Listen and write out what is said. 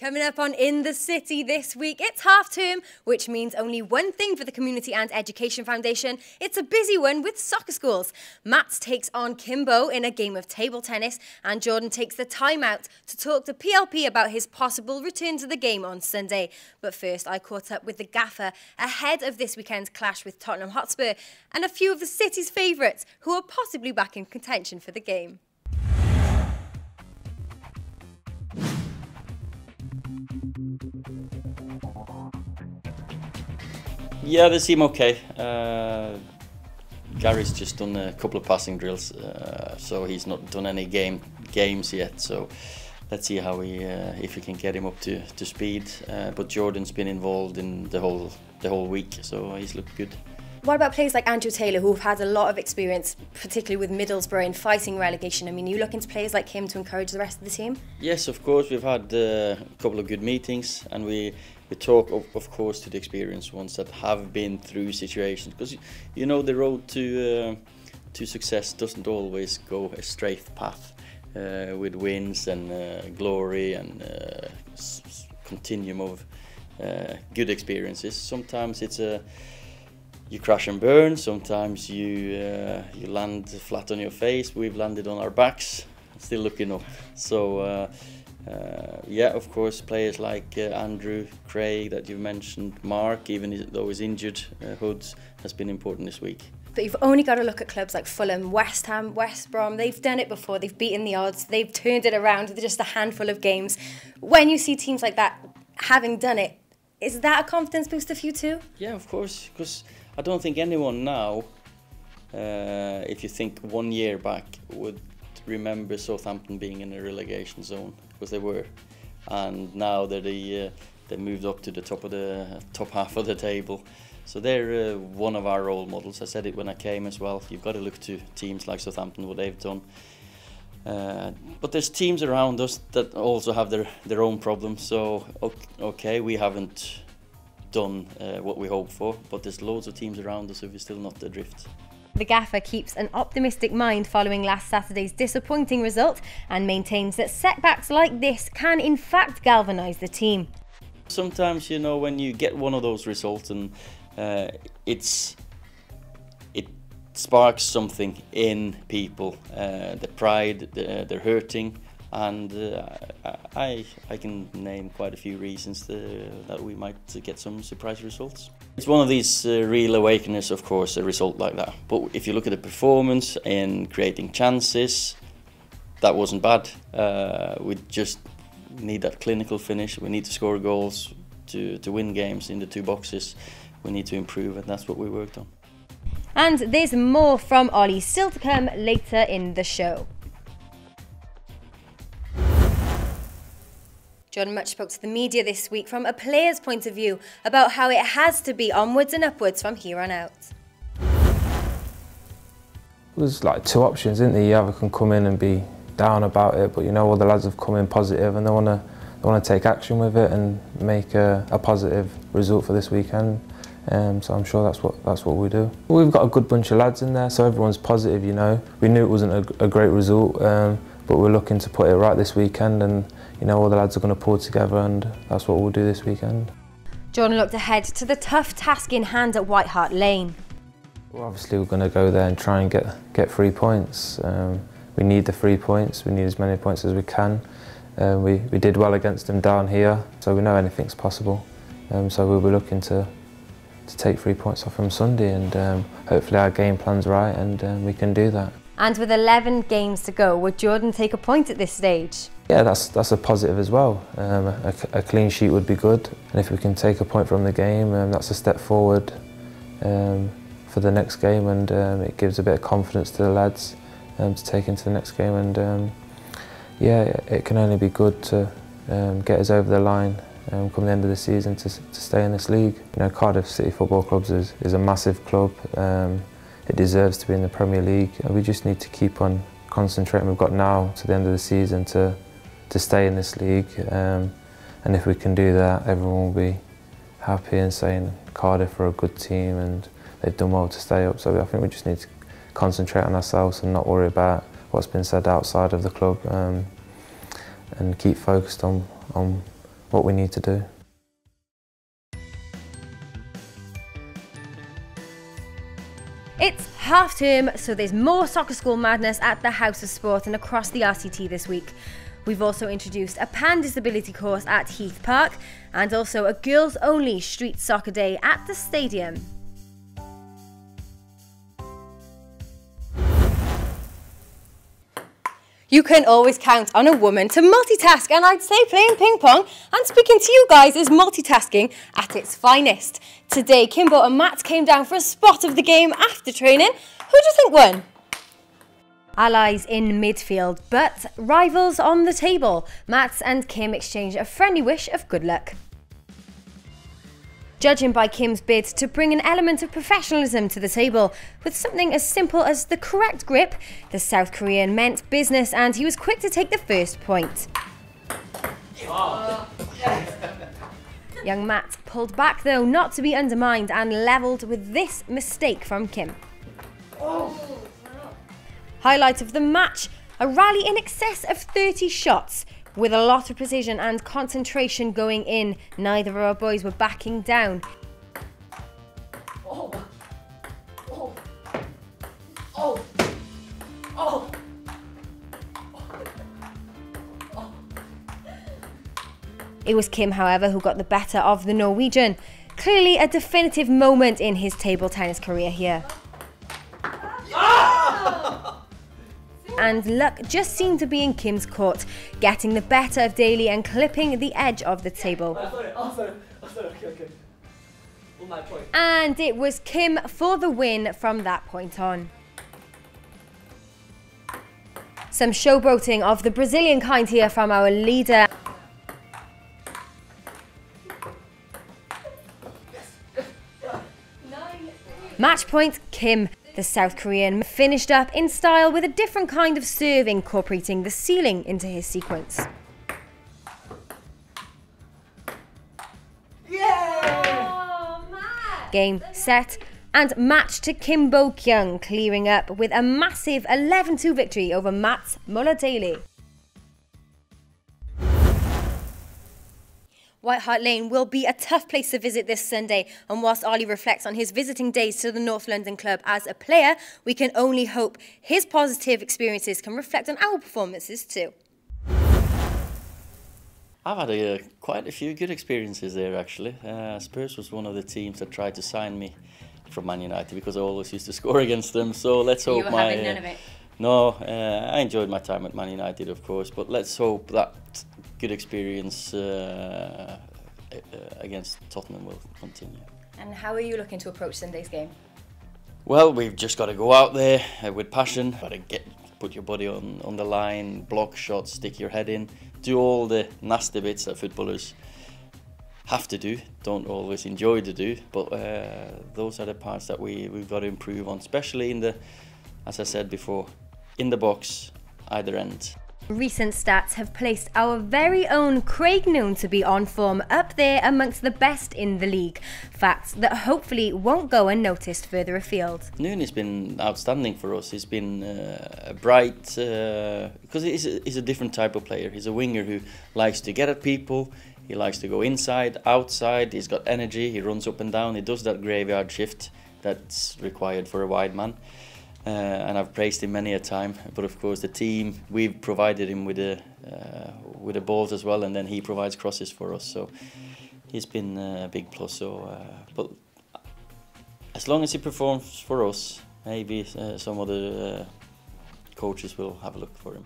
Coming up on In the City this week, it's half term, which means only one thing for the Community and Education Foundation. It's a busy one with soccer schools. Matt takes on Kimbo in a game of table tennis, and Jordan takes the time out to talk to PLP about his possible return to the game on Sunday. But first, I caught up with the gaffer ahead of this weekend's clash with Tottenham Hotspur and a few of the city's favourites who are possibly back in contention for the game. Yeah, they seem okay. Gary's just done a couple of passing drills, so he's not done any games yet. So let's see how if we can get him up to speed. But Jordan's been involved in the whole week, so he's looked good. What about players like Andrew Taylor, who've had a lot of experience, particularly with Middlesbrough in fighting relegation? I mean, are you looking to players like him to encourage the rest of the team? Yes, of course. We've had a couple of good meetings, and we talk, of course, to the experienced ones that have been through situations. Because, you know, the road to success doesn't always go a straight path with wins and glory and continuum of good experiences. Sometimes it's you crash and burn. Sometimes you land flat on your face. We've landed on our backs, still looking up. So yeah, of course, players like Andrew, Craig that you've mentioned, Mark, even though he's injured, Hoods has been important this week. But you've only got to look at clubs like Fulham, West Ham, West Brom. They've done it before. They've beaten the odds. They've turned it around with just a handful of games. When you see teams like that having done it, is that a confidence booster for you too? Yeah, of course, because I don't think anyone now, if you think 1 year back, would remember Southampton being in a relegation zone, because they were, and now that they moved up to the top half of the table. So they're one of our role models. I said it when I came as well. You've got to look to teams like Southampton, what they've done. But there's teams around us that also have their own problems. So okay, we haven't done what we hoped for, but there's loads of teams around us who are still not adrift. The gaffer keeps an optimistic mind following last Saturday's disappointing result and maintains that setbacks like this can in fact galvanise the team. Sometimes, you know, when you get one of those results and it sparks something in people, the pride, they're hurting, and I can name quite a few reasons that we might get some surprise results. It's one of these real awakeners, of course, a result like that. But if you look at the performance in creating chances, that wasn't bad. We just need that clinical finish. We need to score goals to win games in the two boxes. We need to improve, and that's what we worked on. And there's more from Ollie still to come later in the show. Jordon Mutch spoke to the media this week from a player's point of view about how it has to be onwards and upwards from here on out. There's like two options, isn't there? You either can come in and be down about it, but you know all the lads have come in positive and they want to take action with it and make a positive result for this weekend. So I'm sure that's what we do. We've got a good bunch of lads in there, so everyone's positive. You know, we knew it wasn't a great result, but we're looking to put it right this weekend, and you know all the lads are going to pull together, and that's what we'll do this weekend. Jordan looked ahead to the tough task in hand at White Hart Lane. Well, obviously we're going to go there and try and get 3 points. We need the 3 points. We need as many points as we can. We did well against them down here, so we know anything's possible. So we'll be looking to take 3 points off from Sunday, and hopefully our game plan's right, and we can do that. And with 11 games to go, would Jordan take a point at this stage? Yeah, that's a positive as well. A clean sheet would be good, and if we can take a point from the game, that's a step forward for the next game, and it gives a bit of confidence to the lads to take into the next game. And yeah, it can only be good to get us over the line come the end of the season to stay in this league. You know, Cardiff City Football Club is a massive club. It deserves to be in the Premier League. We just need to keep on concentrating. We've got now to the end of the season to stay in this league, and if we can do that, everyone will be happy and saying Cardiff are a good team and they've done well to stay up. So I think we just need to concentrate on ourselves and not worry about what's been said outside of the club, and keep focused on what we need to do. It's half term, so there's more soccer school madness at the House of Sport and across the RCT this week. We've also introduced a pan-disability course at Heath Park and also a girls-only street soccer day at the stadium. You can always count on a woman to multitask, and I'd say playing ping pong and speaking to you guys is multitasking at its finest. Today, Kimbo and Matt came down for a spot of the game after training. Who do you think won? Allies in midfield, but rivals on the table. Matt and Kim exchange a friendly wish of good luck. Judging by Kim's bid to bring an element of professionalism to the table, with something as simple as the correct grip, the South Korean meant business and he was quick to take the first point. Young Matt pulled back though, not to be undermined, and levelled with this mistake from Kim. Highlight of the match, a rally in excess of 30 shots. With a lot of precision and concentration going in, neither of our boys were backing down. It was Kim, however, who got the better of the Norwegian. Clearly a definitive moment in his table tennis career here. And luck just seemed to be in Kim's court, getting the better of Daehli and clipping the edge of the table. And it was Kim for the win from that point on. Some showboating of the Brazilian kind here from our leader. Match point, Kim. The South Korean finished up in style with a different kind of serve, incorporating the ceiling into his sequence. Yeah! Game, set, and match to Kim Bo-Kyung, clearing up with a massive 11-2 victory over Matt's Moller Daehli. White Hart Lane will be a tough place to visit this Sunday, and whilst Ollie reflects on his visiting days to the North London club as a player, we can only hope his positive experiences can reflect on our performances too. I've had quite a few good experiences there actually. Spurs was one of the teams that tried to sign me from Man United because I always used to score against them, so let's hope you were having none of it. No, I enjoyed my time at Man United, of course, but let's hope that good experience against Tottenham will continue. And how are you looking to approach Sunday's game? Well, we've just got to go out there with passion. Got to put your body on the line, block shots, stick your head in, do all the nasty bits that footballers have to do, don't always enjoy to do, but those are the parts that we've got to improve on, especially in the, as I said before, in the box, either end. Recent stats have placed our very own Craig Noone to be on form up there amongst the best in the league. Facts that hopefully won't go unnoticed further afield. Noone has been outstanding for us. He's been bright, because he's a different type of player. He's a winger who likes to get at people, he likes to go inside, outside, he's got energy, he runs up and down, he does that graveyard shift that's required for a wide man. And I've praised him many a time, but of course the team, we've provided him with the balls as well, and then he provides crosses for us, so he's been a big plus. So, but as long as he performs for us, maybe some other coaches will have a look for him.